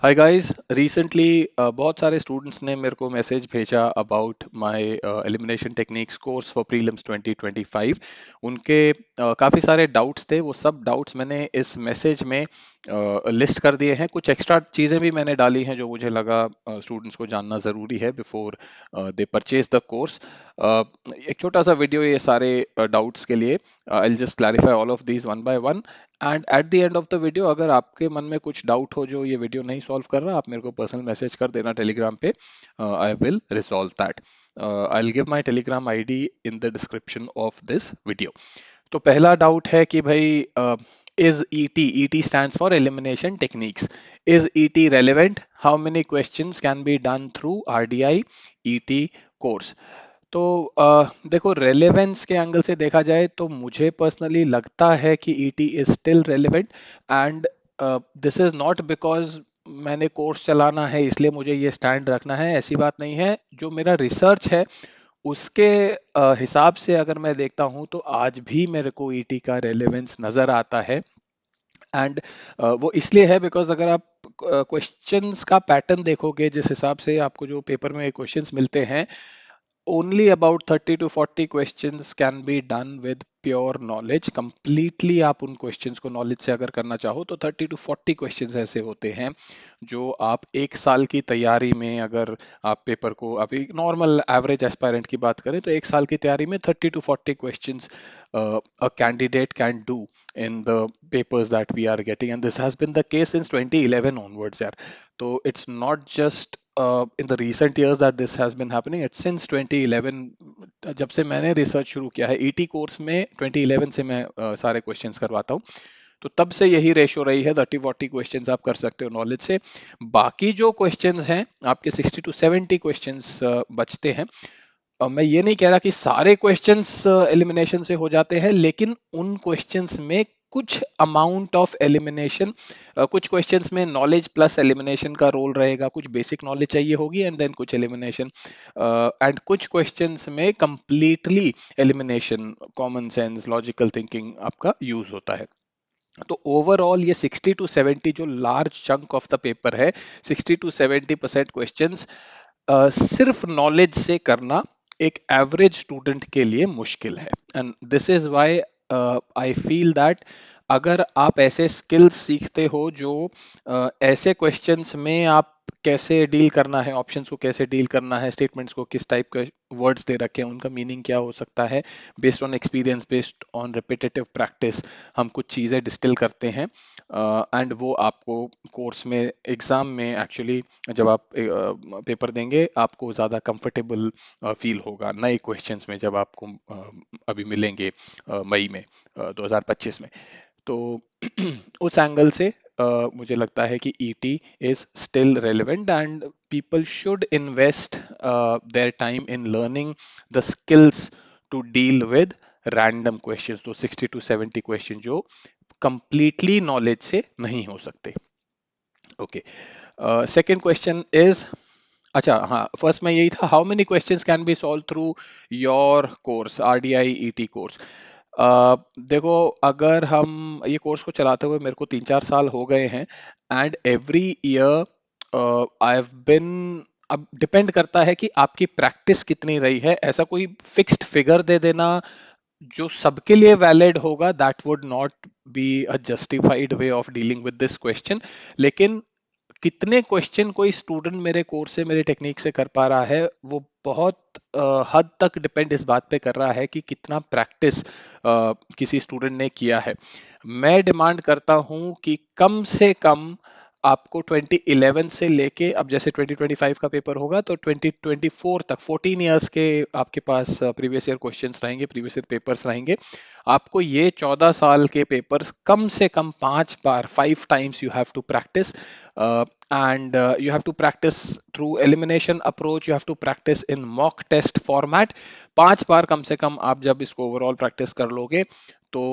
Hi guys recently बहुत सारे students ने मेरे को मैसेज भेजा about my elimination techniques course for prelims 2025। उनके काफ़ी सारे डाउट्स थे। वो सब डाउट्स मैंने इस मैसेज में लिस्ट कर दिए हैं। कुछ एक्स्ट्रा चीज़ें भी मैंने डाली हैं जो मुझे लगा स्टूडेंट्स को जानना ज़रूरी है before they purchase the course. एक छोटा सा वीडियो ये सारे डाउट्स के लिए। आई will just clarify all of these one by one and at the end of the video अगर आपके मन में कुछ डाउट हो जो ये वीडियो नहीं सॉल्व कर रहा, आप मेरे को पर्सनल मैसेज कर देना टेलीग्राम पे। I will resolve that. I will give my Telegram ID in the description of this video. तो पहला डाउट है कि भाई is ET stands for elimination techniques. Is ET relevant? How many questions can be done through RDI ET course? तो देखो, relevance के angle से देखा जाए तो मुझे पर्सनली लगता है कि ET is still relevant. And this is not because मैंने कोर्स चलाना है इसलिए मुझे ये स्टैंड रखना है, ऐसी बात नहीं है। जो मेरा रिसर्च है उसके हिसाब से अगर मैं देखता हूँ तो आज भी मेरे को ईटी का रेलेवेंस नजर आता है। एंड वो इसलिए है बिकॉज अगर आप क्वेश्चंस का पैटर्न देखोगे, जिस हिसाब से आपको जो पेपर में क्वेश्चंस मिलते हैं, only about 30 to 40 questions can be done with pure knowledge. Completely आप उन क्वेश्चंस को नॉलेज से अगर करना चाहो तो 30 to 40 क्वेश्चंस ऐसे होते हैं जो आप एक साल की तैयारी में, अगर आप पेपर को अभी नॉर्मल एवरेज एस्पायरेंट की बात करें तो एक साल की तैयारी में 30 to 40 questions a candidate can do in the papers that we are getting, and this has been the case since 2011 onwards यार। तो it's not just in the recent years that this has been happening, it's since 2011। जब से मैंने research शुरू किया है ET course में 2011 से मैं सारे क्वेश्चंस करवाता हूँ। तो तब से यही रेशो रही है, 30-40 क्वेश्चंस आप कर सकते हो नॉलेज से। बाकी जो क्वेश्चंस हैं आपके 60 to 70 क्वेश्चंस बचते हैं। मैं ये नहीं कह रहा कि सारे क्वेश्चंस एलिमिनेशन से हो जाते हैं, लेकिन उन क्वेश्चंस में कुछ अमाउंट ऑफ एलिमिनेशन, कुछ क्वेश्चंस में नॉलेज प्लस एलिमिनेशन का रोल रहेगा। कुछ बेसिक नॉलेज चाहिए होगी एंड देन कुछ एलिमिनेशन, एंड कुछ क्वेश्चंस में completely elimination, common sense, logical thinking आपका यूज होता है। तो ओवरऑल ये 60 to 70 जो large chunk of the paper है, 60 to 70% क्वेश्चंस सिर्फ नॉलेज से करना एक एवरेज स्टूडेंट के लिए मुश्किल है। And this is why I feel that अगर आप ऐसे स्किल्स सीखते हो जो ऐसे क्वेश्चंस में आप कैसे डील करना है, ऑप्शंस को कैसे डील करना है, स्टेटमेंट्स को किस टाइप के वर्ड्स दे रखे हैं, उनका मीनिंग क्या हो सकता है, based on experience, based on repetitive practice हम कुछ चीज़ें डिस्टिल करते हैं। एंड वो आपको कोर्स में, एग्जाम में एक्चुअली जब आप पेपर देंगे आपको ज़्यादा कंफर्टेबल फील होगा नए क्वेश्चंस में जब आपको अभी मिलेंगे मई में 2025 में। तो उस एंगल से मुझे लगता है कि ET is still relevant and people should invest their time in learning the skills to deal with random questions. तो 60 to 70 क्वेश्चन जो कंप्लीटली नॉलेज से नहीं हो सकते। ओके, सेकंड क्वेश्चन इज, अच्छा हाँ, फर्स्ट में यही था, how many questions can be solve through your course, RDI ET course. देखो, अगर हम ये कोर्स को चलाते हुए मेरे को 3-4 साल हो गए हैं and every year I have been, अब डिपेंड करता है कि आपकी प्रैक्टिस कितनी रही है। ऐसा कोई फिक्स्ड फिगर दे देना जो सबके लिए वैलिड होगा, that would not be a justified way of dealing with this question. लेकिन कितने क्वेश्चन कोई स्टूडेंट मेरे कोर्स से, मेरे टेक्निक से कर पा रहा है, वो बहुत हद तक डिपेंड इस बात पे कर रहा है कि कितना प्रैक्टिस किसी स्टूडेंट ने किया है। मैं डिमांड करता हूं कि कम से कम आपको 2011 से लेके अब जैसे 2025 का पेपर होगा तो 2024 तक 14 इयर्स के आपके पास प्रीवियस ईयर क्वेश्चंस रहेंगे, प्रीवियस ईयर पेपर्स रहेंगे। आपको ये 14 साल के पेपर्स कम से कम 5 बार, 5 times you have to practise, and you have to practice through elimination approach, you have to practice in mock test format। 5 बार कम से कम आप जब इसको ओवरऑल प्रैक्टिस कर लोगे तो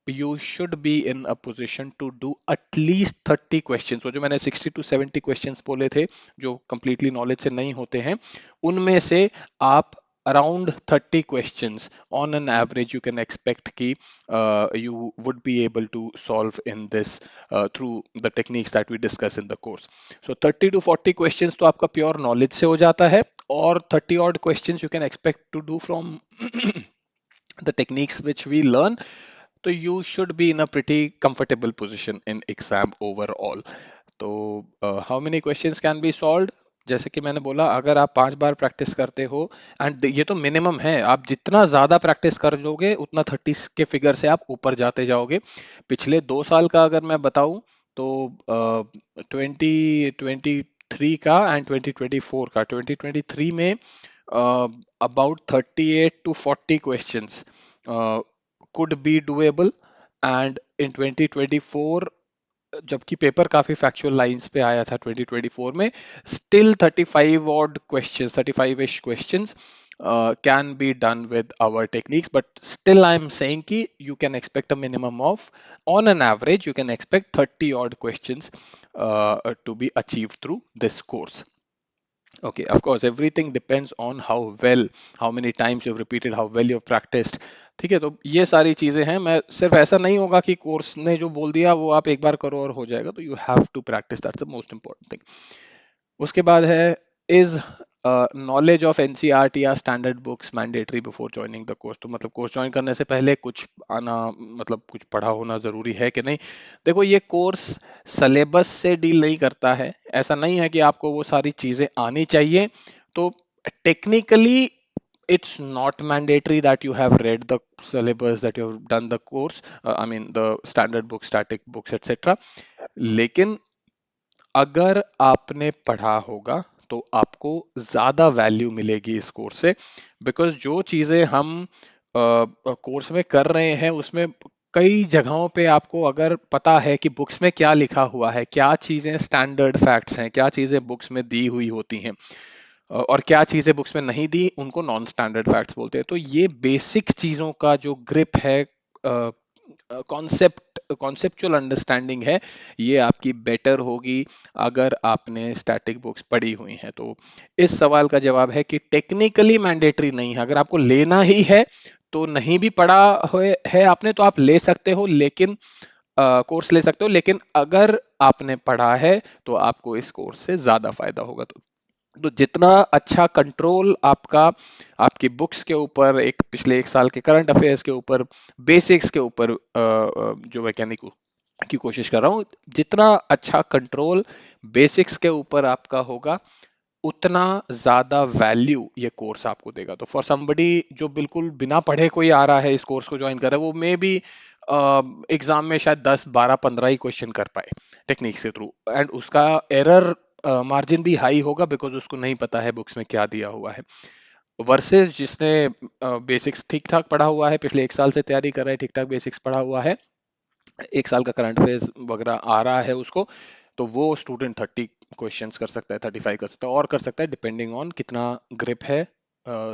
you should be in a position to do at least 30 questions. वो जो मैंने 60 to 70 क्वेश्चंस बोले थे जो कंप्लीटली नॉलेज से नहीं होते हैं, उनमें से आप around 30 questions on an average you can expect कि you would be able to solve in this through the techniques that we discuss in the course. So 30 to 40 questions तो आपका pure knowledge से हो जाता है, और 30 odd questions you can expect to do from the techniques which we learn. So you should be in a pretty comfortable position in exam overall. तो how many questions can be solved? जैसे कि मैंने बोला, अगर आप 5 बार practice करते हो, and ये तो मिनिमम है, आप जितना ज्यादा प्रैक्टिस कर लोगे उतना 30 के फिगर से आप ऊपर जाते जाओगे। पिछले 2 साल का अगर मैं बताऊं तो 2023 का एंड 2024 का, 2023 में about 38 to 40 questions could be doable, and in 2024 जबकि पेपर काफी फैक्चुअल लाइंस पे आया था 2024 में, still 35 odd questions, 35ish questions can be done with our techniques. But still I'm saying कि you can expect a minimum of, on an average you can expect 30 odd questions to be achieved through this course. Okay, of course, everything depends on how well, how many times you've repeated, how well you've practiced. ठीक है, तो ये सारी चीजें हैं। मैं सिर्फ ऐसा नहीं होगा कि कोर्स ने जो बोल दिया वो आप एक बार करो और हो जाएगा, तो you have to practise, that's the most important thing. उसके बाद है, इज नॉलेज ऑफ एनसीईआरटी या standard books mandatory before joining the course. तो मतलब कोर्स ज्वाइन करने से पहले कुछ आना, मतलब कुछ पढ़ा होना जरूरी है कि नहीं। देखो, ये कोर्स सिलेबस से डील नहीं करता है, ऐसा नहीं है कि आपको वो सारी चीजें आनी चाहिए। तो technically it's not mandatory that you have read the syllabus, that you have done the course, I mean the standard books, static books, etc. लेकिन अगर आपने पढ़ा होगा तो आपको ज्यादा वैल्यू मिलेगी इस कोर्स से, बिकॉज जो चीजें हम कोर्स में कर रहे हैं उसमें कई जगहों पे आपको अगर पता है कि बुक्स में क्या लिखा हुआ है, क्या चीजें स्टैंडर्ड फैक्ट्स हैं, क्या चीजें बुक्स में दी हुई होती हैं, और क्या चीजें बुक्स में नहीं दी, उनको नॉन स्टैंडर्ड फैक्ट्स बोलते हैं। तो ये बेसिक चीजों का जो ग्रिप है, कॉन्सेप्चुअल अंडरस्टैंडिंग है, ये आपकी बेटर होगी अगर आपने स्टैटिक बुक्स पढ़ी हुई हैं। तो इस सवाल का जवाब है कि टेक्निकली मैंडेटरी नहीं है। अगर आपको लेना ही है तो, नहीं भी पढ़ा है आपने तो आप ले सकते हो, लेकिन कोर्स ले सकते हो, लेकिन अगर आपने पढ़ा है तो आपको इस कोर्स से ज्यादा फायदा होगा। तो जितना अच्छा कंट्रोल आपका आपकी बुक्स के ऊपर, एक पिछले 1 साल के करंट अफेयर्स के ऊपर, बेसिक्स के ऊपर जो वैज्ञानिक की कोशिश कर रहा हूँ, जितना अच्छा कंट्रोल बेसिक्स के ऊपर आपका होगा उतना ज्यादा वैल्यू ये कोर्स आपको देगा। तो फॉर समबडी जो बिल्कुल बिना पढ़े कोई आ रहा है इस कोर्स को ज्वाइन कर रहा है, वो मे बी एग्जाम में शायद 10 12 15 ही क्वेश्चन कर पाए टेक्निक के थ्रू, एंड उसका एरर मार्जिन भी हाई होगा बिकॉज उसको नहीं पता है बुक्स में क्या दिया हुआ है, वर्सेस जिसने बेसिक्स ठीक ठाक पढ़ा हुआ है, पिछले 1 साल से तैयारी कर रहा है, ठीक ठाक बेसिक्स पढ़ा हुआ है, 1 साल का करंट अफेयर्स वगैरह आ रहा है उसको, तो वो स्टूडेंट 30 क्वेश्चंस कर सकता है, 35 कर सकता है, और कर सकता है डिपेंडिंग ऑन कितना ग्रिप है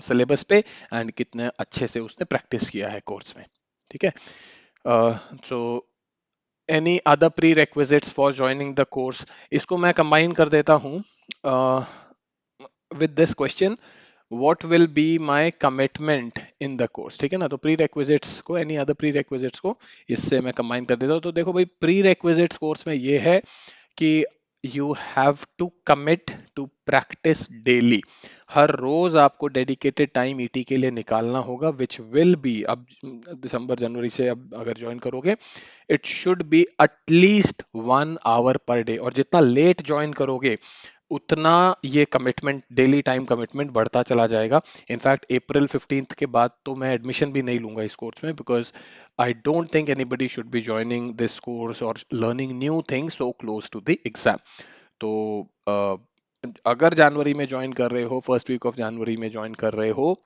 सिलेबस पे एंड कितने अच्छे से उसने प्रैक्टिस किया है कोर्स में। ठीक है, so any other pre requisites for joining the course, इसको मैं कंबाइन कर देता हूँ with this question, what will be my commitment in the course। ठीक है ना, तो प्री रेक्विजिट्स को, एनी अदर प्री रेक्विजिट्स को इससे मैं कंबाइन कर देता हूँ। तो देखो भाई, प्री रेक्विजिट्स कोर्स में ये है कि you have to commit to practice daily. हर रोज आपको डेडिकेटेड टाइम ईटी के लिए निकालना होगा, विच विल बी, अब दिसंबर जनवरी से अब अगर ज्वाइन करोगे, it should be at least 1 hour per day, और जितना लेट ज्वाइन करोगे उतना ये कमिटमेंट, डेली टाइम कमिटमेंट बढ़ता चला जाएगा। इनफैक्ट अप्रैल 15 के बाद तो मैं एडमिशन भी नहीं लूंगा इस कोर्स में, because I don't think anybody should be joining this course और learning new things so close to the exam. तो अगर जनवरी में ज्वाइन कर रहे हो, फर्स्ट वीक ऑफ जनवरी में ज्वाइन कर रहे हो,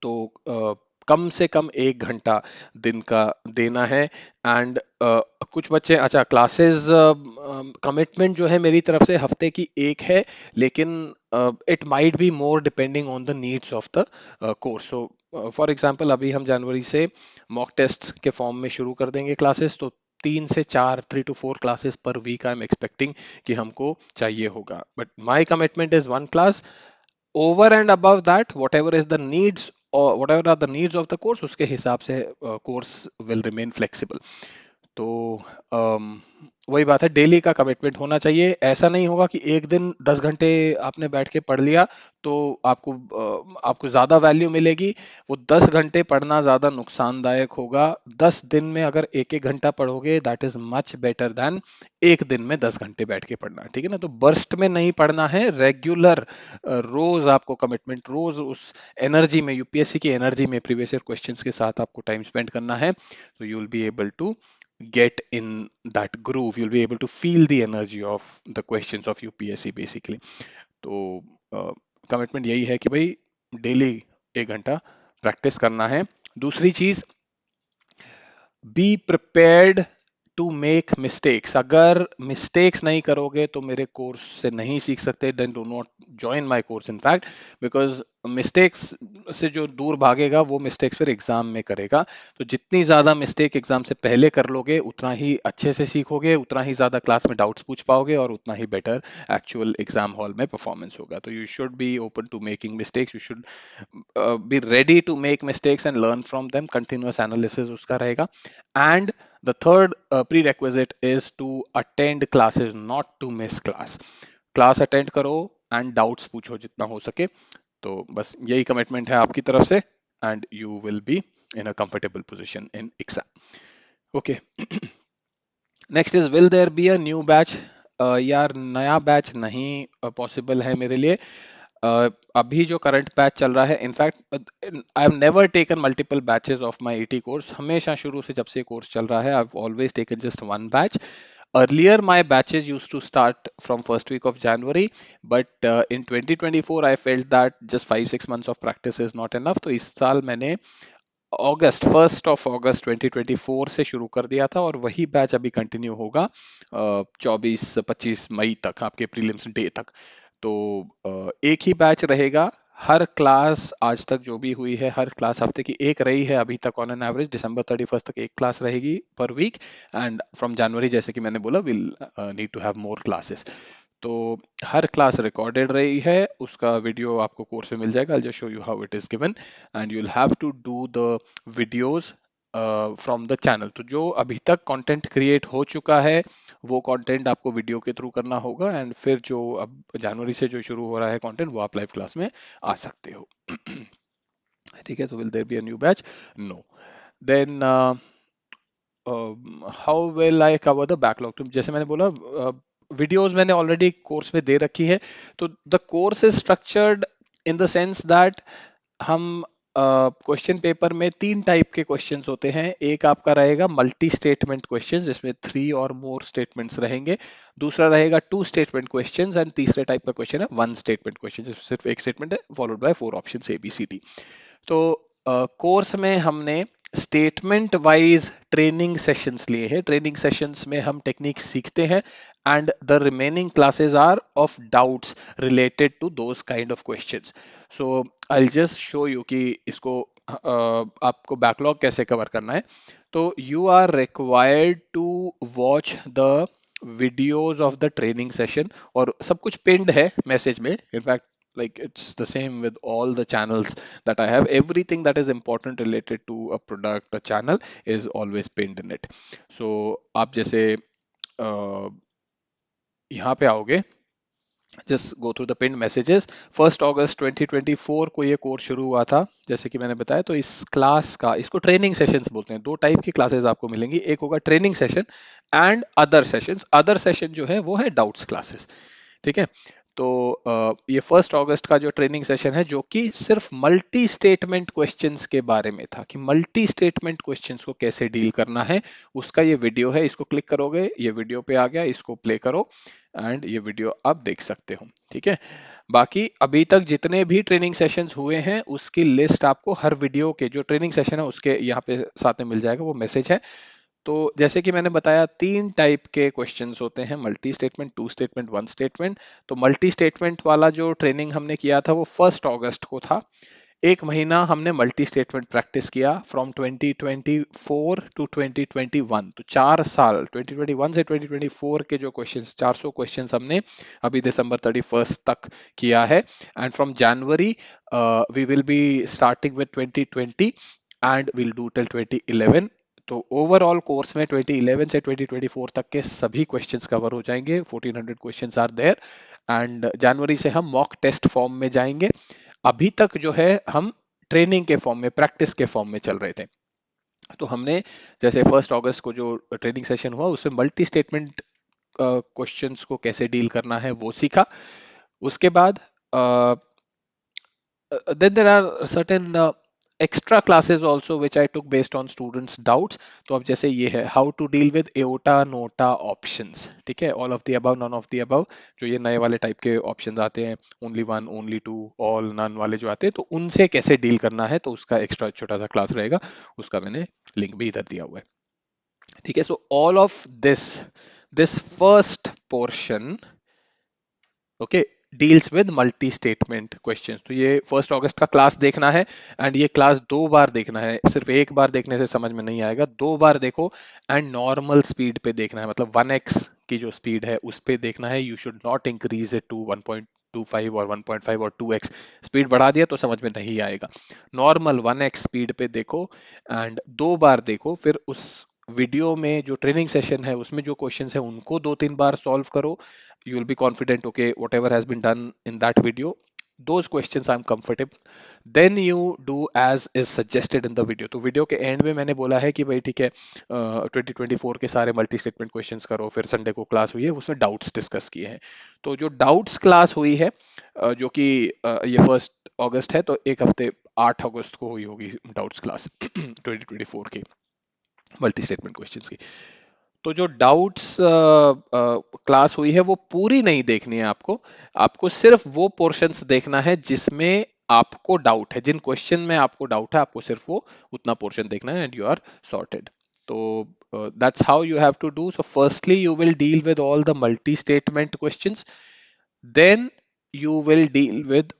तो कम से कम 1 घंटा दिन का देना है। एंड कुछ बच्चे, अच्छा क्लासेस कमिटमेंट जो है मेरी तरफ से हफ्ते की एक है, लेकिन it might be more depending on the needs of the course. So for example अभी हम जनवरी से मॉक टेस्ट के फॉर्म में शुरू कर देंगे क्लासेस, तो 3 से 4, 3 to 4 classes per week I am expecting कि हमको चाहिए होगा, but my commitment is 1 class over and above that whatever is the needs or whatever are the needs of the course, उसके हिसाब से course will remain flexible. तो अम, वही बात है, डेली का कमिटमेंट होना चाहिए। ऐसा नहीं होगा कि एक दिन 10 घंटे आपने बैठ के पढ़ लिया तो आपको ज्यादा वैल्यू मिलेगी। वो 10 घंटे पढ़ना ज्यादा नुकसानदायक होगा। 10 दिन में अगर एक एक घंटा पढ़ोगे that is much better than एक दिन में 10 घंटे बैठ के पढ़ना, ठीक है ना। तो बर्स्ट में नहीं पढ़ना है, रेगुलर रोज आपको कमिटमेंट, रोज उस एनर्जी में, यूपीएससी की एनर्जी में प्रीवियस ईयर क्वेश्चंस के साथ आपको टाइम स्पेंड करना है। तो you will be able to get in that groove, you'll be able to feel the energy of the questions of UPSC basically। तो कमिटमेंट यही है कि भाई डेली 1 घंटा प्रैक्टिस करना है। दूसरी चीज, be prepared to make mistakes. अगर मिस्टेक्स नहीं करोगे तो मेरे कोर्स से नहीं सीख सकते, then do not join my course in fact, because mistakes से जो दूर भागेगा वो मिस्टेक्स फिर एग्जाम में करेगा। तो जितनी ज्यादा मिस्टेक एग्जाम से पहले कर लोगे उतना ही अच्छे से सीखोगे, उतना ही ज्यादा क्लास में डाउट्स पूछ पाओगे और उतना ही बेटर एक्चुअल एग्जाम हॉल में परफॉर्मेंस होगा। तो you should be open to making mistakes, you should be ready to make mistakes and learn from them, continuous analysis उसका रहेगा। And the third prerequisite is to attend classes, not to miss class। Class attend करो and doubts पूछो जितना हो सके। तो बस यही कमिटमेंट है आपकी तरफ से, and you will be in a comfortable position in exam. Okay, next is will there be a new batch. यार नया बैच नहीं पॉसिबल है मेरे लिए। अभी जो करंट बैच चल रहा है, in fact I have never taken multiple batches of my ET course. हमेशा शुरू से जब से कोर्स चल रहा है I have always taken just one batch. Earlier, my batches used to start from first week of January, but in 2024, I felt that just 5-6 months of practice is not enough. तो इस साल मैंने अगस्त 1 2024 से शुरू कर दिया था और वही बैच अभी कंटिन्यू होगा 24-25 मई तक, आपके प्रीलिम्स डे तक। तो एक ही बैच रहेगा। हर क्लास आज तक जो भी हुई है, हर क्लास हफ्ते की एक रही है अभी तक ऑन एन एवरेज। दिसंबर 31 तक एक क्लास रहेगी पर वीक, एंड फ्रॉम जनवरी जैसे कि मैंने बोला will need to have more classes. तो हर क्लास रिकॉर्डेड रही है, उसका वीडियो आपको कोर्स में मिल जाएगा। I just show you how it is given and you will have to do the videos from the channel. तो जो अभी तक कंटेंट क्रिएट हो चुका है वो कंटेंट आपको वीडियो के थ्रू करना होगा, एंड फिर जो अब जनवरी से जो शुरू हो रहा है कंटेंट वो आप लाइव क्लास में आ सकते हो। ठीक है, तो will there be a new batch? No. Then how will I cover the backlog? तो जैसे मैंने बोला वीडियोस मैंने ऑलरेडी कोर्स में दे रखी है। तो the course is structured in the sense that हम क्वेश्चन पेपर में 3 टाइप के क्वेश्चंस होते हैं। एक आपका रहेगा मल्टी स्टेटमेंट क्वेश्चन जिसमें 3 और मोर स्टेटमेंट्स रहेंगे। दूसरा रहेगा 2 स्टेटमेंट क्वेश्चंस, एंड तीसरे टाइप का क्वेश्चन है 1 स्टेटमेंट क्वेश्चन जिसमें सिर्फ एक स्टेटमेंट है फॉलोड बाय 4 ऑप्शंस ABCD। तो कोर्स में हमने स्टेटमेंट वाइज ट्रेनिंग सेशंस लिए हैं। ट्रेनिंग सेशंस में हम टेक्निक सीखते हैं and the remaining classes are of doubts related to those kind of questions. So I just show you कि इसको आपको बैकलॉग कैसे कवर करना है। तो you are required to watch the videos of the training session, और सब कुछ पिंड है मैसेज में। In fact like it's the same with all the channels that I have. Everything that is important related to a product, a channel is always pinned in it. So आप जैसे यहाँ पे आओगे, just go through the pin messages. 1 अगस्त 2024 को ये course शुरू हुआ था जैसे कि मैंने बताया। तो इस क्लास का, इसको ट्रेनिंग सेशंस बोलते हैं। 2 टाइप की क्लासेस आपको मिलेंगी, एक होगा training session and other sessions. Other session जो है वो है डाउट्स क्लासेस, ठीक है। तो ये 1 अगस्त का जो ट्रेनिंग सेशन है जो कि सिर्फ मल्टी स्टेटमेंट क्वेश्चंस के बारे में था कि मल्टी स्टेटमेंट क्वेश्चंस को कैसे डील करना है, उसका ये वीडियो है। इसको क्लिक करोगे, ये वीडियो पे आ गया, इसको प्ले करो एंड ये वीडियो आप देख सकते हो, ठीक है। बाकी अभी तक जितने भी ट्रेनिंग सेशंस हुए हैं उसकी लिस्ट आपको हर वीडियो के जो ट्रेनिंग सेशन है उसके यहाँ पे साथ में मिल जाएगा, वो मैसेज है। तो जैसे कि मैंने बताया 3 टाइप के क्वेश्चंस होते हैं, मल्टी स्टेटमेंट, 2 स्टेटमेंट, 1 स्टेटमेंट। तो मल्टी स्टेटमेंट वाला जो ट्रेनिंग हमने किया था वो 1 अगस्त को था। एक महीना हमने मल्टी स्टेटमेंट प्रैक्टिस किया फ्रॉम 2024 टू 2021, तो 4 साल 2021 से 2024 के जो क्वेश्चंस 400 क्वेश्चंस हमने अभी दिसंबर 31 तक किया है। And from January we will be starting with 2020 and will do till 2011। तो ओवरऑल कोर्स में 2011 से 2024 तक के सभी क्वेश्चंस कवर हो जाएंगे। 1400 क्वेश्चंस आर देयर एंड जनवरी से हम मॉक टेस्ट फॉर्म में जाएंगे। अभी तक जो है हम ट्रेनिंग के फॉर्म में, प्रैक्टिस के फॉर्म में चल रहे थे। तो हमने जैसे 1 अगस्त को जो ट्रेनिंग सेशन हुआ उसमें मल्टी स्टेटमेंट क्वेश्चंस को कैसे डील करना है वो सीखा। उसके बाद then there are certain extra classes also which I took based on students doubts। तो अब जैसे ये है how to deal with aorta nota options, ठीक है, all of the above none of the above, जो ये नए वाले टाइप के ऑप्शंस आते हैं, only one only two all none वाले जो आते हैं, तो उनसे कैसे डील करना है, तो उसका एक्स्ट्रा छोटा सा क्लास रहेगा, उसका मैंने लिंक भी इधर दिया हुआ है। ठीक है, so all of this first portion okay deals with multi statement questions. तो ये 1 अगस्त का क्लास देखना है एंड ये क्लास 2 बार देखना है, सिर्फ एक बार देखने से समझ में नहीं आएगा, 2 बार देखो एंड नॉर्मल स्पीड पे देखना है, मतलब 1x की जो स्पीड है उस पे देखना है। You should not increase it to 1.25 और 1.5 और 2x, स्पीड बढ़ा दिया तो समझ में नहीं आएगा। नॉर्मल 1x स्पीड पे देखो एंड 2 बार देखो, फिर उस वीडियो में जो ट्रेनिंग सेशन है उसमें जो क्वेश्चन है उनको 2-3 बार सॉल्व करो। You will be confident, okay, whatever has been done in that video, those questions I'm comfortable, then you do as is suggested in the video। तो वीडियो के एंड में मैंने बोला है कि भाई ठीक है 2024 के सारे मल्टी स्टेटमेंट क्वेश्चंस करो। फिर संडे को क्लास हुई है उसमें डाउट्स डिस्कस किए हैं। तो जो डाउट्स क्लास हुई है जो कि ये 1 अगस्त है, तो एक हफ्ते 8 अगस्त को हुई होगी डाउट्स क्लास 2024 की मल्टी स्टेटमेंट क्वेश्चंस की। तो जो डाउट्स क्लास हुई है वो पूरी नहीं देखनी है आपको, आपको सिर्फ वो पोर्शंस देखना है जिसमें आपको डाउट है, जिन क्वेश्चन में आपको डाउट है आपको सिर्फ वो उतना पोर्शन देखना है and you are sorted. So that's how you have to do. So firstly you will deal with all the multi statement questions, then you will deal with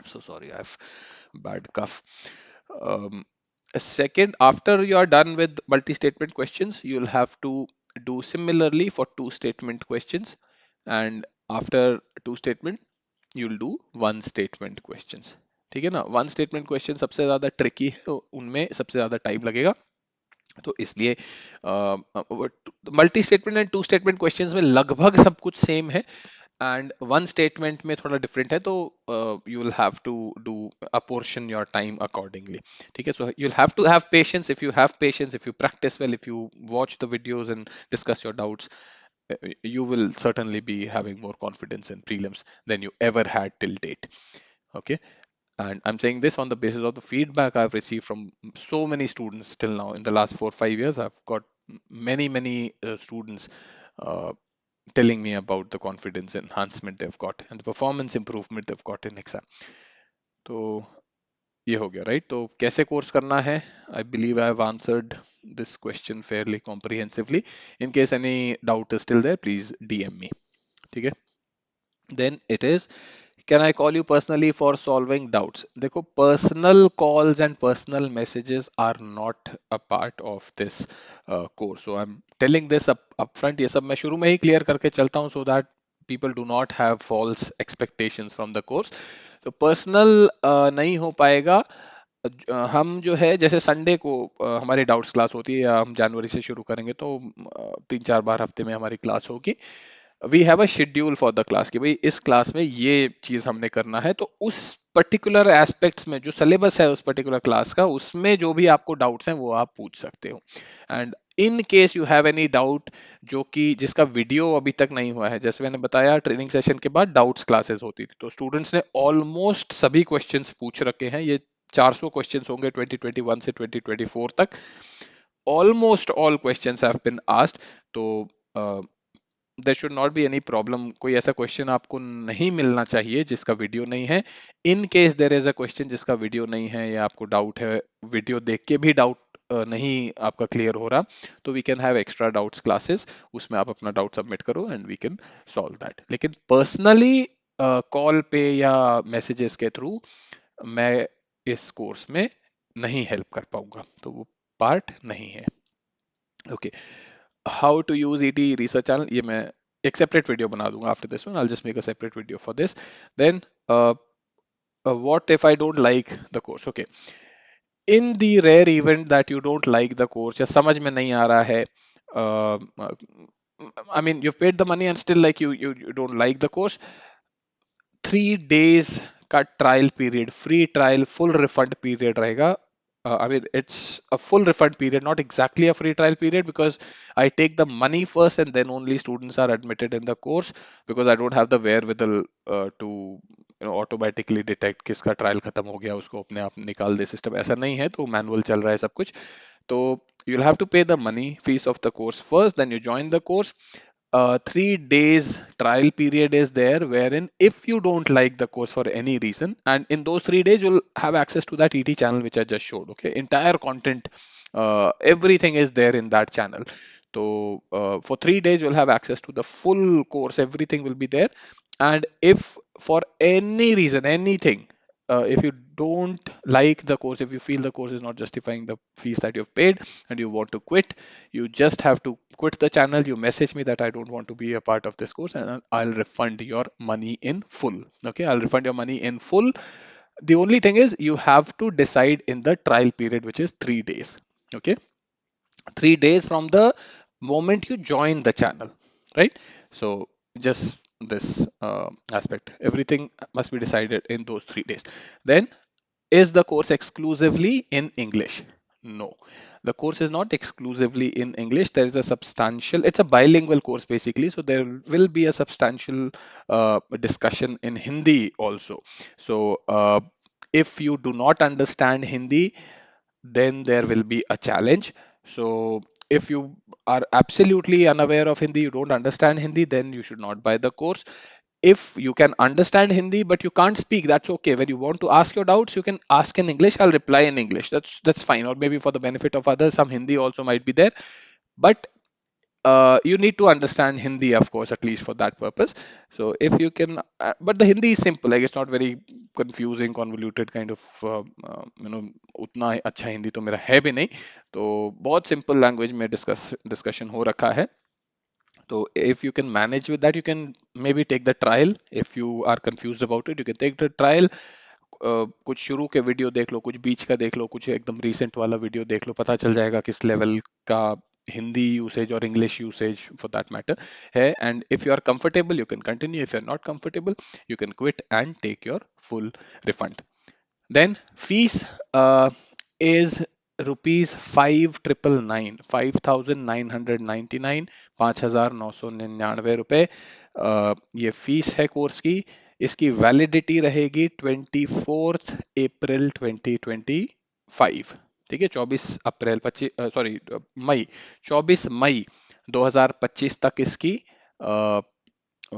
so sorry, I have bad cough. um, Second, after you are done with multi-statement questions, you'll have to do similarly for two statement questions, and after two statement you'll do one statement questions। ठीक है ना, one statement question सबसे ज्यादा tricky है, तो उनमें सबसे ज्यादा टाइम लगेगा, तो इसलिए multi statement and two statement questions में लगभग सब कुछ सेम है एंड वन स्टेटमेंट में थोड़ा डिफरेंट है, तो you will have to do apportion your time accordingly. ठीक है, so you will have to have patience, if you have patience, if you practise well, if you watch the videos and discuss your doubts, you will certainly be having more confidence in prelims than you ever had till date। Okay, and I'm saying this on the basis of the feedback I've received from so many students till now. In the last 4 or 5 years I've got many students uh, telling me about the confidence enhancement they've got and the performance improvement they've got in exam। तो ये हो गया right. तो कैसे course करना है, I believe I have answered this question fairly comprehensively. In case any doubt is still there please DM me. ठीक है, then it is can I call you personally for solving doubts. देखो, personal calls and personal messages are not a part of this course, so I am telling this up front. ये सब मैं शुरू में ही clear करके चलता हूँ so that people do not have false expectations from the course। तो personal नहीं हो पाएगा। हम जो है जैसे संडे को हमारी डाउट्स क्लास होती है, या हम जनवरी से शुरू करेंगे तो 3-4 बार हफ्ते में हमारी क्लास होगी। We have a schedule for the class कि भाई इस क्लास में ये चीज हमने करना है, तो उस पर्टिकुलर एस्पेक्ट्स में जो सिलेबस है उस पर्टिकुलर क्लास का, उसमें जो भी आपको डाउट्स हैं वो आप पूछ सकते हो। And in case you have any doubt जो कि जिसका वीडियो अभी तक नहीं हुआ है, जैसे मैंने बताया ट्रेनिंग सेशन के बाद डाउट्स क्लासेस होती थी, तो स्टूडेंट्स ने ऑलमोस्ट सभी क्वेश्चंस पूछ रखे हैं। ये 400 क्वेश्चंस होंगे 2021 से 2024 तक। Almost all questions have been asked, तो there should not be any problem. कोई ऐसा क्वेश्चन आपको नहीं मिलना चाहिए जिसका वीडियो नहीं है। In case there is a question जिसका वीडियो नहीं है या आपको डाउट है, वीडियो देख के भी डाउट नहीं आपका क्लियर हो रहा, तो we can have extra doubts classes, उसमें आप अपना डाउट सबमिट करो and we can solve that. लेकिन पर्सनली कॉल पे या मैसेजेस के थ्रू मैं इस कोर्स में नहीं हेल्प कर पाऊंगा, तो वो पार्ट नहीं है। Okay, how to use ET research channel, ये मैं एक सेपरेट वीडियो बना दूंगा after this one, I will just make a separate video for this. Then what if I don't like the course? Okay, in the rare event that you don't like the course या समझ में नहीं आ रहा है, I mean you've paid the money and still like you don't like the course, 3 days का trial period, free trial, full refund period रहेगा. I mean, it's a full refund period, not exactly a free trial period, because I take the money first and then only students are admitted in the course, because I don't have the wherewithal to automatically detect किसका trial खत्म हो गया, उसको अपने आप निकाल दे system, ऐसा नहीं है, तो मैनुअल चल रहा है सब कुछ. तो you'll have to pay the money fees of the course first, then you join the course. 3 days trial period is there, wherein if you don't like the course for any reason, and in those 3 days you'll have access to that ET channel which I just showed. Okay, entire content, everything is there in that channel. So for 3 days you'll have access to the full course, everything will be there. And if for any reason, anything, if you don't like the course, if you feel the course is not justifying the fees that you've paid and you want to quit, you just have to quit the channel. You message me that I don't want to be a part of this course, and I'll refund your money in full. Okay, I'll refund your money in full. The only thing is you have to decide in the trial period, which is 3 days. Okay, 3 days from the moment you join the channel, right? So just this aspect, everything must be decided in those 3 days. Then, is the course exclusively in English? No, the course is not exclusively in English. There is a substantial, it's a bilingual course basically. So there will be a substantial discussion in Hindi also. So if you do not understand Hindi, then there will be a challenge. So if you are absolutely unaware of Hindi, you don't understand Hindi, then you should not buy the course. If you can understand Hindi but you can't speak, that's okay. When you want to ask your doubts, you can ask in English. I'll reply in English. That's fine. Or maybe for the benefit of others, some Hindi also might be there. But you need to understand Hindi, of course, at least for that purpose. So if you can, but the Hindi is simple. Like it's not very confusing, convoluted kind of. उतना अच्छा हिंदी तो मेरा है भी नहीं. तो बहुत simple language में डिस्कशन हो रखा है. So if you can manage with that, you can maybe take the trial. If you are confused about it, you can take the trial. कुछ शुरू के वीडियो देख लो, कुछ बीच का देख लो, कुछ एकदम रिसेंट वाला वीडियो देख लो, पता चल जाएगा किस लेवल का हिंदी यूसेज और English usage for that matter है. And if you are comfortable, you can continue. If you are not comfortable, you can quit and take your full refund. Then fees is rupees 5,999, 5,999, 5,999 रुपए. ये fees है course की. इसकी validity रहेगी 24 अप्रैल 2025. ठीक है, 24 अप्रैल 25, sorry, मई, 24 मई 2025 तक इसकी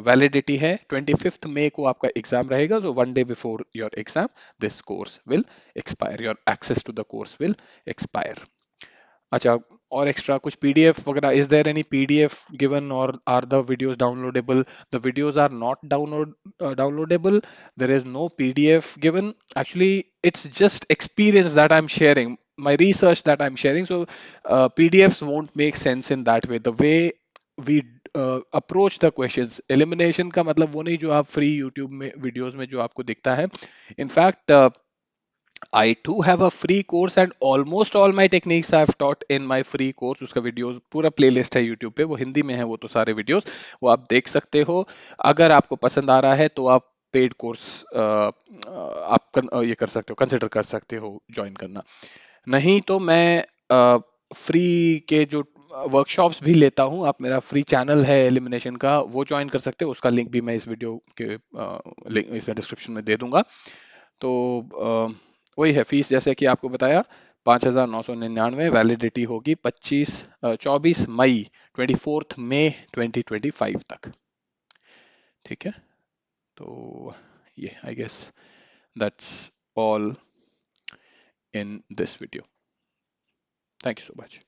वैलिडिटी है. 25 मई को आपका एग्जाम रहेगा. So 1 day before your exam this course will expire, your access to the course will expire. अच्छा, और एक्स्ट्रा कुछ पीडीएफ वगैरह, is there any PDF given or are the videos downloadable? The videos are not downloadable. There is no PDF given. Actually it's just experience that I'm sharing, my research that I'm sharing. So PDFs won't make sense in that way. The way we approach the questions, elimination का मतलब वो नहीं जो आप free YouTube में videos में जो आपको दिखता है. In fact I too have a free course and almost all my techniques I've taught in my free course. उसका वीडियोस पूरा प्लेलिस्ट है यूट्यूब पे, वो हिंदी में है वो तो सारे वीडियोस, वो आप देख सकते हो. अगर आपको पसंद आ रहा है तो आप पेड कोर्स ये कर सकते हो, कंसिडर कर सकते हो ज्वाइन करना. नहीं तो मैं फ्री के जो वर्कशॉप्स भी लेता हूँ. आप, मेरा फ्री चैनल है एलिमिनेशन का, वो ज्वाइन कर सकते हो. उसका लिंक भी मैं इस वीडियो के लिंक इसमें डिस्क्रिप्शन में दे दूंगा. तो वही है फीस, जैसे कि आपको बताया, 5,999. वैलिडिटी होगी 24 मई 2025 तक. ठीक है, तो ये I guess that's all in this video. Thank you so much.